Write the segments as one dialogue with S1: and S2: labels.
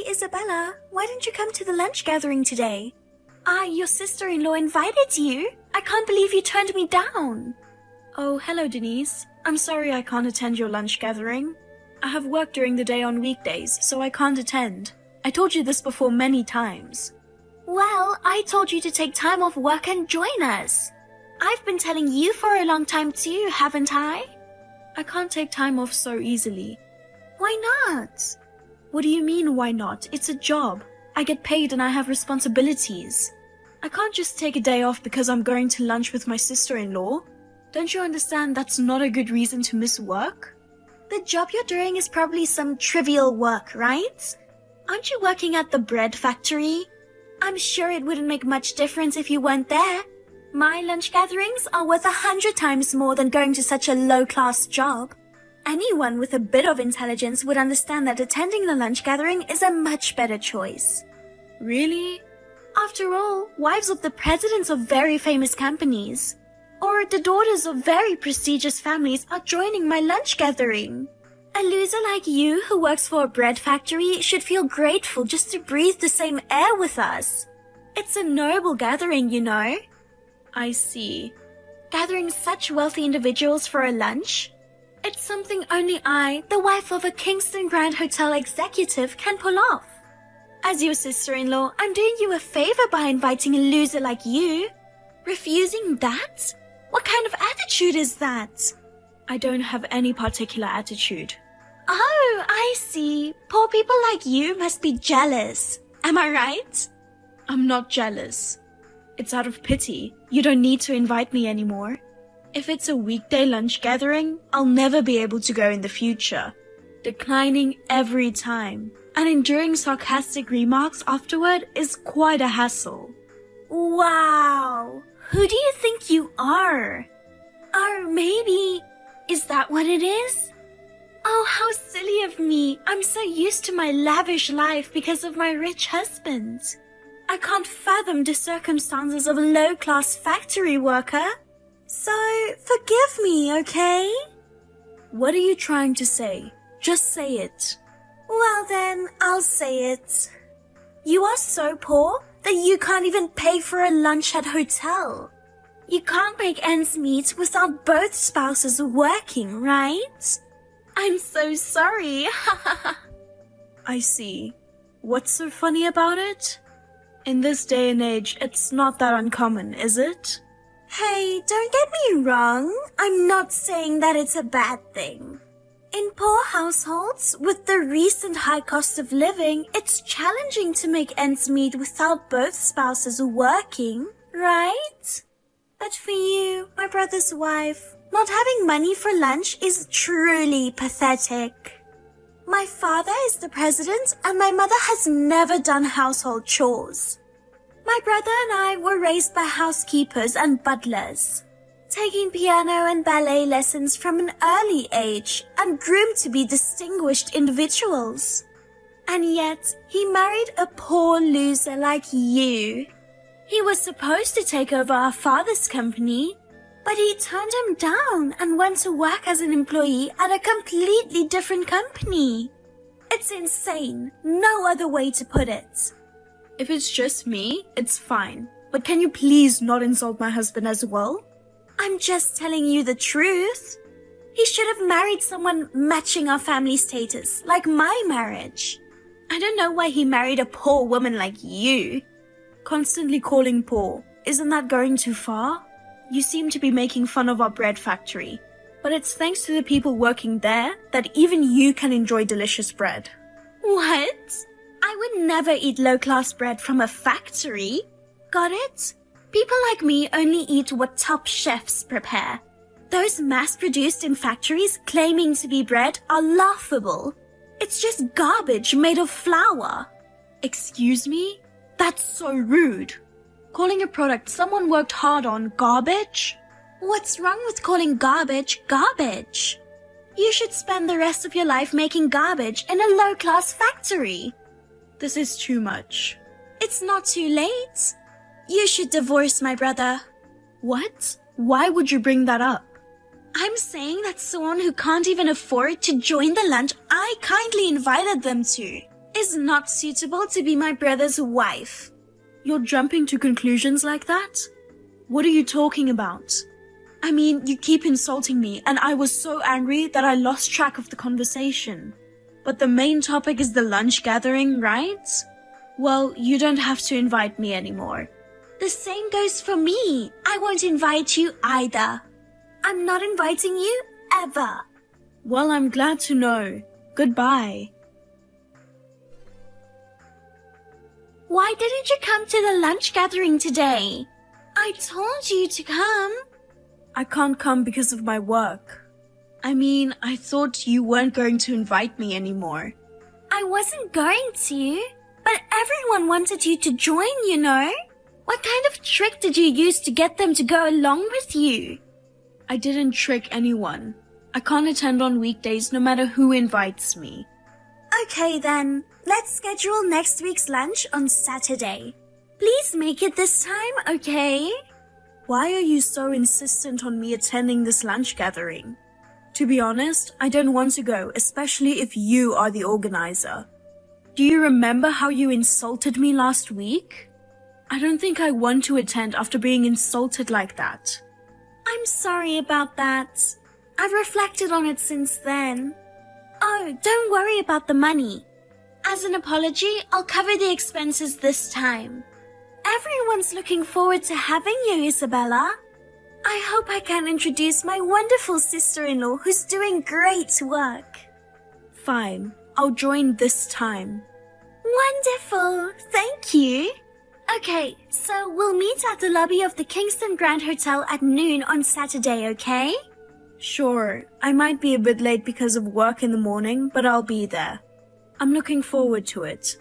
S1: Isabella, why didn't you come to the lunch gathering today? Your sister-in-law invited you. I can't believe you turned me down. Oh, hello, Denise. I'm sorry I can't attend your lunch gathering. I have work during the day on weekdays, so I can't attend. I told you this before many times. Well, I told you to take time off work and join us. I've been telling you for a long time too, haven't I? I can't take time off so easily. Why not? What do you mean, why not? It's a job. I get paid and I have responsibilities. I can't just take a day off because I'm going to lunch with my sister-in-law. Don't you understand that's not a good reason to miss work? The job you're doing is probably some trivial work, right? Aren't you working at the bread factory? I'm sure it wouldn't make much difference if you weren't there. My lunch gatherings are worth 100 times more than going to such a low-class job. Anyone with a bit of intelligence would understand that attending the lunch gathering is a much better choice. Really? After all, wives of the presidents of very famous companies, or the daughters of very prestigious families are joining my lunch gathering. A loser like you who works for a bread factory should feel grateful just to breathe the same air with us. It's a noble gathering, you know. I see. Gathering such wealthy individuals for a lunch? It's something only I, the wife of a Kingston Grand Hotel executive, can pull off. As your sister-in-law, I'm doing you a favor by inviting a loser like you. Refusing that? What kind of attitude is that? I don't have any particular attitude. Oh, I see. Poor people like you must be jealous. Am I right? I'm not jealous. It's out of pity. You don't need to invite me anymore. If it's a weekday lunch gathering, I'll never be able to go in the future. Declining every time, and enduring sarcastic remarks afterward is quite a hassle. Wow! Who do you think you are? Or maybe, is that what it is? Oh, how silly of me. I'm so used to my lavish life because of my rich husband. I can't fathom the circumstances of a low-class factory worker. So, forgive me, okay? What are you trying to say? Just say it. Well then, I'll say it. You are so poor that you can't even pay for a lunch at hotel. You can't make ends meet without both spouses working, right? I'm so sorry. I see. What's so funny about it? In this day and age, it's not that uncommon, is it? Hey, don't get me wrong. I'm not saying that it's a bad thing. In poor households, with the recent high cost of living, it's challenging to make ends meet without both spouses working, right? But for you, my brother's wife, not having money for lunch is truly pathetic. My father is the president and my mother has never done household chores. My brother and I were raised by housekeepers and butlers, taking piano and ballet lessons from an early age and groomed to be distinguished individuals. And yet, he married a poor loser like you. He was supposed to take over our father's company, but he turned him down and went to work as an employee at a completely different company. It's insane. No other way to put it. If it's just me, it's fine. But can you please not insult my husband as well? I'm just telling you the truth. He should have married someone matching our family status, like my marriage. I don't know why he married a poor woman like you. Constantly calling poor, isn't that going too far? You seem to be making fun of our bread factory, but it's thanks to the people working there that even you can enjoy delicious bread. What? I would never eat low-class bread from a factory. Got it? People like me only eat what top chefs prepare. Those mass-produced in factories claiming to be bread are laughable. It's just garbage made of flour. Excuse me? That's so rude. Calling a product someone worked hard on garbage? What's wrong with calling garbage garbage? You should spend the rest of your life making garbage in a low-class factory. This is too much. It's not too late. You should divorce my brother. What? Why would you bring that up? I'm saying that someone who can't even afford to join the lunch I kindly invited them to is not suitable to be my brother's wife. You're jumping to conclusions like that? What are you talking about? I mean, you keep insulting me, and I was so angry that I lost track of the conversation. But the main topic is the lunch gathering, right? Well, you don't have to invite me anymore. The same goes for me. I won't invite you either. I'm not inviting you ever. Well, I'm glad to know. Goodbye. Why didn't you come to the lunch gathering today? I told you to come. I can't come because of my work. I mean, I thought you weren't going to invite me anymore. I wasn't going to, but everyone wanted you to join, you know. What kind of trick did you use to get them to go along with you? I didn't trick anyone. I can't attend on weekdays no matter who invites me. Okay then, let's schedule next week's lunch on Saturday. Please make it this time, okay? Why are you so insistent on me attending this lunch gathering? To be honest, I don't want to go, especially if you are the organizer. Do you remember how you insulted me last week? I don't think I want to attend after being insulted like that. I'm sorry about that. I've reflected on it since then. Oh, don't worry about the money. As an apology, I'll cover the expenses this time. Everyone's looking forward to having you, Isabella. I hope I can introduce my wonderful sister-in-law who's doing great work. Fine, I'll join this time. Wonderful, thank you. Okay, so we'll meet at the lobby of the Kingston Grand Hotel at noon on Saturday, okay? Sure, I might be a bit late because of work in the morning, but I'll be there. I'm looking forward to it.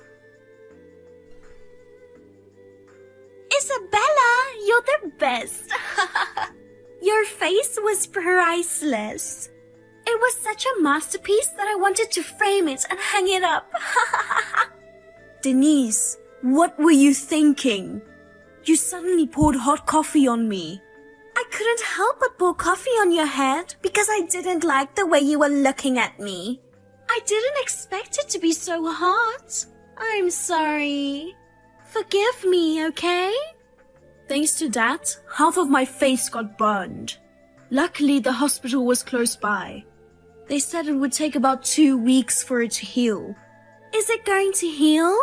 S1: Isabella, you're the best. Your face was priceless. It was such a masterpiece that I wanted to frame it and hang it up. Denise, what were you thinking? You suddenly poured hot coffee on me. I couldn't help but pour coffee on your head because I didn't like the way you were looking at me. I didn't expect it to be so hot. I'm sorry. Forgive me, okay? Thanks to that, half of my face got burned. Luckily, the hospital was close by. They said it would take about 2 weeks for it to heal. Is it going to heal?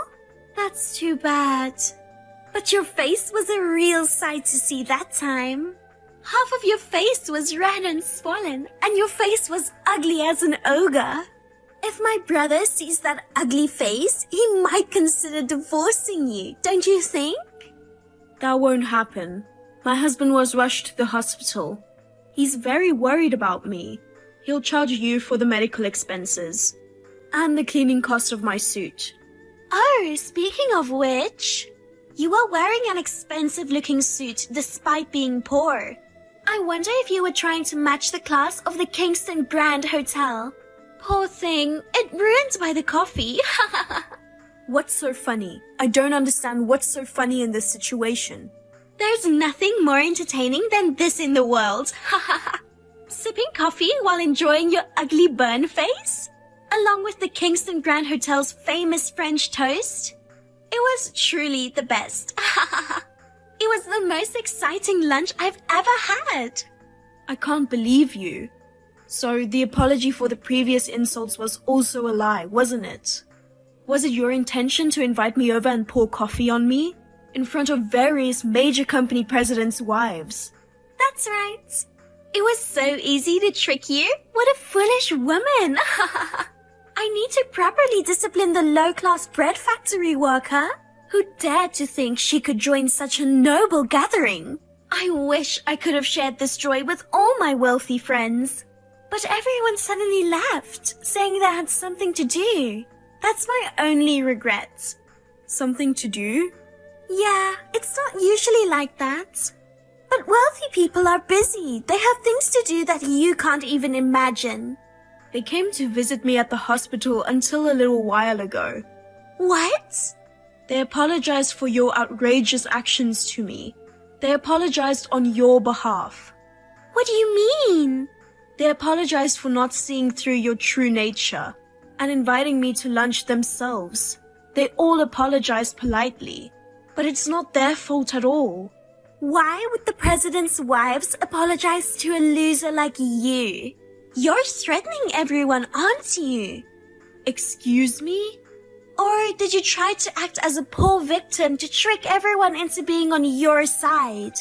S1: That's too bad. But your face was a real sight to see that time. Half of your face was red and swollen, and your face was ugly as an ogre. If my brother sees that ugly face, he might consider divorcing you, don't you think? That won't happen. My husband was rushed to the hospital. He's very worried about me. He'll charge you for the medical expenses and the cleaning cost of my suit. Oh, speaking of which, you are wearing an expensive-looking suit despite being poor. I wonder if you were trying to match the class of the Kingston Grand Hotel. Poor thing, it ruined by the coffee. What's so funny? I don't understand what's so funny in this situation. There's nothing more entertaining than this in the world. Sipping coffee while enjoying your ugly burn face? Along with the Kingston Grand Hotel's famous French toast? It was truly the best. It was the most exciting lunch I've ever had. I can't believe you. So the apology for the previous insults was also a lie, wasn't it? Was it your intention to invite me over and pour coffee on me? In front of various major company presidents' wives? That's right. It was so easy to trick you. What a foolish woman. I need to properly discipline the low-class bread factory worker who dared to think she could join such a noble gathering. I wish I could have shared this joy with all my wealthy friends. But everyone suddenly left, saying they had something to do. That's my only regret. Something to do? Yeah, it's not usually like that. But wealthy people are busy. They have things to do that you can't even imagine. They came to visit me at the hospital until a little while ago. What? They apologized for your outrageous actions to me. They apologized on your behalf. What do you mean? They apologized for not seeing through your true nature and inviting me to lunch themselves. They all apologized politely, but it's not their fault at all. Why would the president's wives apologize to a loser like you? You're threatening everyone, aren't you? Excuse me? Or did you try to act as a poor victim to trick everyone into being on your side?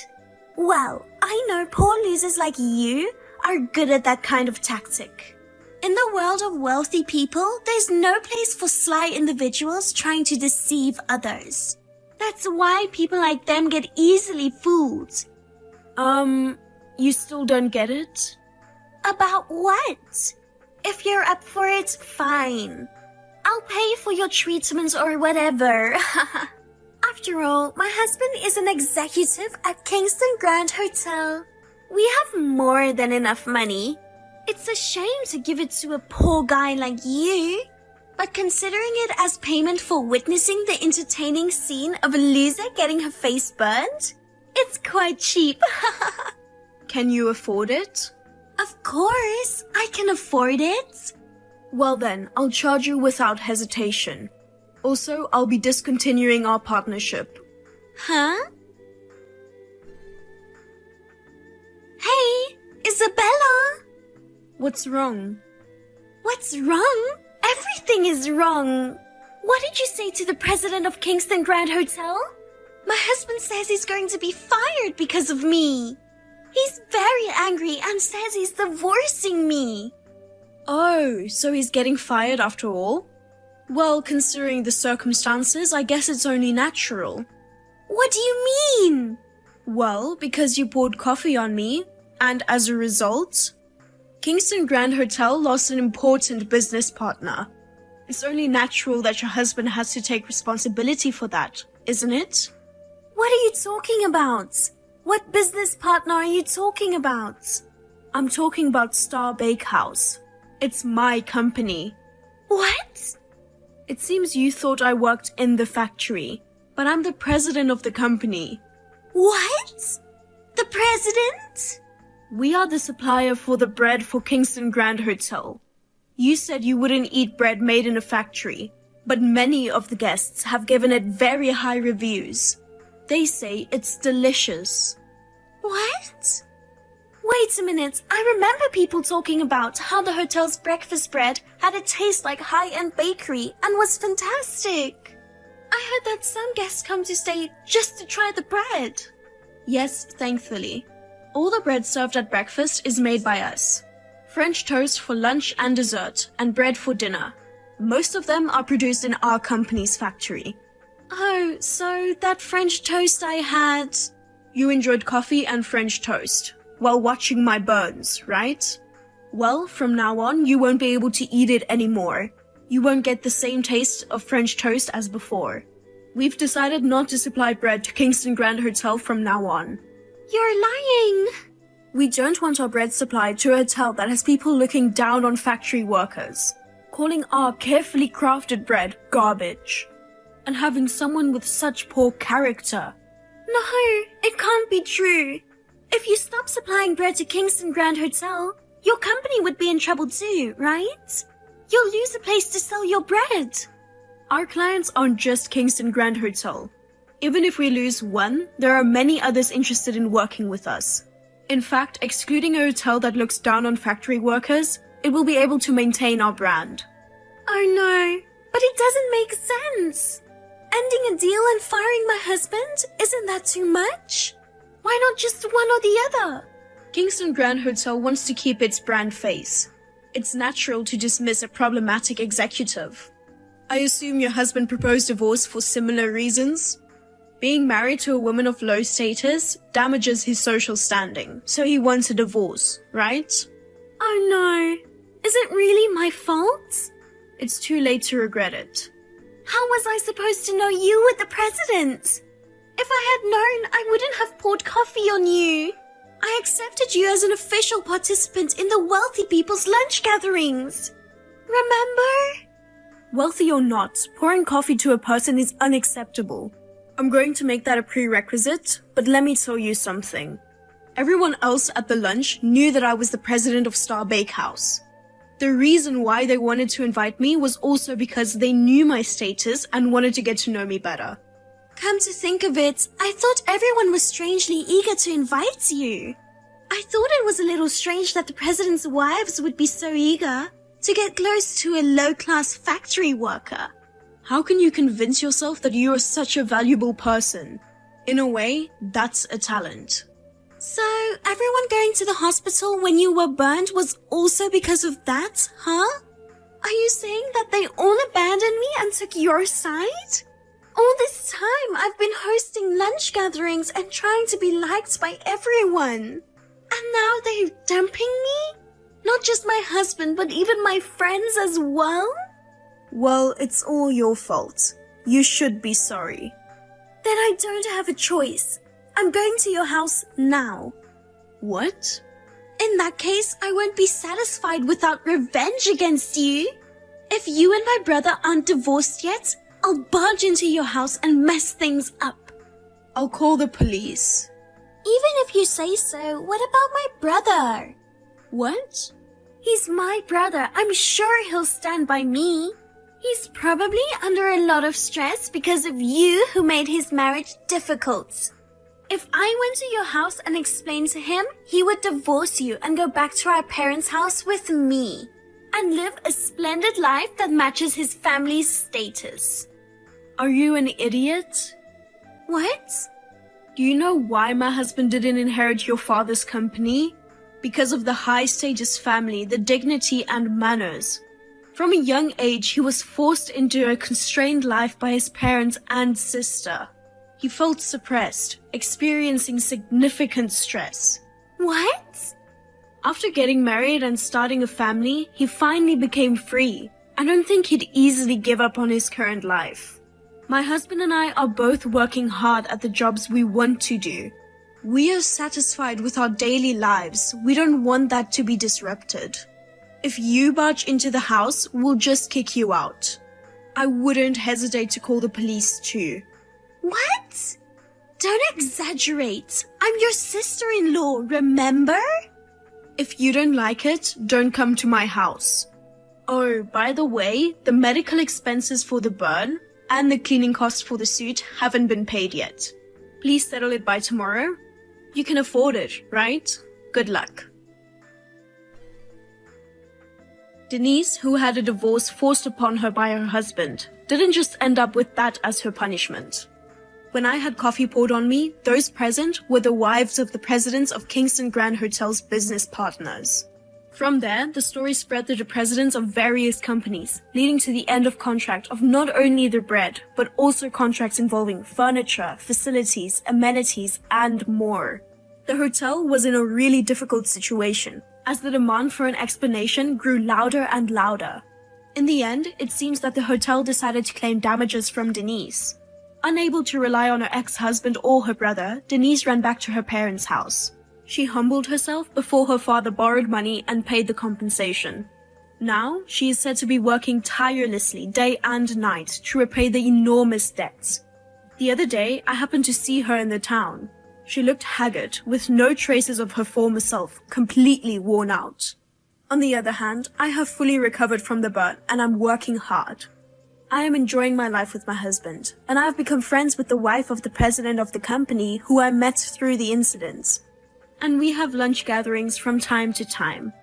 S1: Well, I know poor losers like you are good at that kind of tactic. In the world of wealthy people, there's no place for sly individuals trying to deceive others. That's why people like them get easily fooled. You still don't get it? About what? If you're up for it, fine. I'll pay for your treatment or whatever. After all, my husband is an executive at Kingston Grand Hotel. We have more than enough money. It's a shame to give it to a poor guy like you. But considering it as payment for witnessing the entertaining scene of a loser getting her face burned, it's quite cheap. Can you afford it? Of course, I can afford it. Well then, I'll charge you without hesitation. Also, I'll be discontinuing our partnership. Huh? Hey, Isabella! What's wrong? What's wrong? Everything is wrong. What did you say to the president of Kingston Grand Hotel? My husband says he's going to be fired because of me. He's very angry and says he's divorcing me. Oh, so he's getting fired after all? Well, considering the circumstances, I guess it's only natural. What do you mean? Well, because you poured coffee on me, and as a result, Kingston Grand Hotel lost an important business partner. It's only natural that your husband has to take responsibility for that, isn't it? What are you talking about? What business partner are you talking about? I'm talking about Star Bakehouse. It's my company. What? It seems you thought I worked in the factory, but I'm the president of the company. What? The president? We are the supplier for the bread for Kingston Grand Hotel. You said you wouldn't eat bread made in a factory, but many of the guests have given it very high reviews. They say it's delicious. What? Wait a minute, I remember people talking about how the hotel's breakfast bread had a taste like high-end bakery and was fantastic. I heard that some guests come to stay just to try the bread. Yes, thankfully. All the bread served at breakfast is made by us. French toast for lunch and dessert, and bread for dinner. Most of them are produced in our company's factory. Oh, so that French toast I had... You enjoyed coffee and French toast while watching my burns, right? Well, from now on, you won't be able to eat it anymore. You won't get the same taste of French toast as before. We've decided not to supply bread to Kingston Grand Hotel from now on. You're lying! We don't want our bread supplied to a hotel that has people looking down on factory workers, calling our carefully crafted bread garbage, and having someone with such poor character. No, it can't be true. If you stop supplying bread to Kingston Grand Hotel, your company would be in trouble too, right? You'll lose a place to sell your bread. Our clients aren't just Kingston Grand Hotel. Even if we lose one, there are many others interested in working with us. In fact, excluding a hotel that looks down on factory workers, it will be able to maintain our brand. Oh no, but it doesn't make sense. Ending a deal and firing my husband, isn't that too much? Why not just one or the other? Kingston Grand Hotel wants to keep its brand face. It's natural to dismiss a problematic executive. I assume your husband proposed divorce for similar reasons? Being married to a woman of low status damages his social standing, so he wants a divorce, right? Oh no. Is it really my fault? It's too late to regret it. How was I supposed to know you were the president? If I had known, I wouldn't have poured coffee on you. I accepted you as an official participant in the wealthy people's lunch gatherings. Remember? Wealthy or not, pouring coffee to a person is unacceptable. I'm going to make that a prerequisite, but let me tell you something. Everyone else at the lunch knew that I was the president of Star Bakehouse.
S2: The reason why they wanted to invite me was also because they knew my status and wanted to get to know me better.
S1: Come to think of it, I thought everyone was strangely eager to invite you. I thought it was a little strange that the president's wives would be so eager to get close to a low-class factory worker.
S2: How can you convince yourself that you are such a valuable person? In a way, that's a talent.
S1: So, everyone going to the hospital when you were burned was also because of that, huh? Are you saying that they all abandoned me and took your side? All this time, I've been hosting lunch gatherings and trying to be liked by everyone. And now they're dumping me? Not just my husband, but even my friends as well?
S2: Well, it's all your fault. You should be sorry.
S1: Then I don't have a choice. I'm going to your house now.
S2: What?
S1: In that case, I won't be satisfied without revenge against you. If you and my brother aren't divorced yet, I'll barge into your house and mess things up.
S2: I'll call the police.
S1: Even if you say so, what about my brother?
S2: What?
S1: He's my brother. I'm sure he'll stand by me. He's probably under a lot of stress because of you who made his marriage difficult. If I went to your house and explained to him, he would divorce you and go back to our parents' house with me and live a splendid life that matches his family's status.
S2: Are you an idiot?
S1: What?
S2: Do you know why my husband didn't inherit your father's company? Because of the high status family, the dignity and manners. From a young age, he was forced into a constrained life by his parents and sister. He felt suppressed, experiencing significant stress.
S1: What?
S2: After getting married and starting a family, he finally became free. I don't think he'd easily give up on his current life. My husband and I are both working hard at the jobs we want to do. We are satisfied with our daily lives. We don't want that to be disrupted. If you barge into the house, we'll just kick you out. I wouldn't hesitate to call the police too.
S1: What? Don't exaggerate. I'm your sister-in-law, remember?
S2: If you don't like it, don't come to my house. Oh, by the way, the medical expenses for the burn and the cleaning costs for the suit haven't been paid yet. Please settle it by tomorrow. You can afford it, right? Good luck. Denise, who had a divorce forced upon her by her husband, didn't just end up with that as her punishment. When I had coffee poured on me, those present were the wives of the presidents of Kingston Grand Hotel's business partners. From there, the story spread to the presidents of various companies, leading to the end of contract of not only the bread, but also contracts involving furniture, facilities, amenities, and more. The hotel was in a really difficult situation, as the demand for an explanation grew louder and louder. In the end, it seems that the hotel decided to claim damages from Denise. Unable to rely on her ex-husband or her brother, Denise ran back to her parents' house. She humbled herself before her father borrowed money and paid the compensation. Now, she is said to be working tirelessly day and night to repay the enormous debts. The other day, I happened to see her in the town. She looked haggard, with no traces of her former self, completely worn out. On the other hand, I have fully recovered from the burn and I'm working hard. I am enjoying my life with my husband, and I have become friends with the wife of the president of the company who I met through the incidents. And we have lunch gatherings from time to time.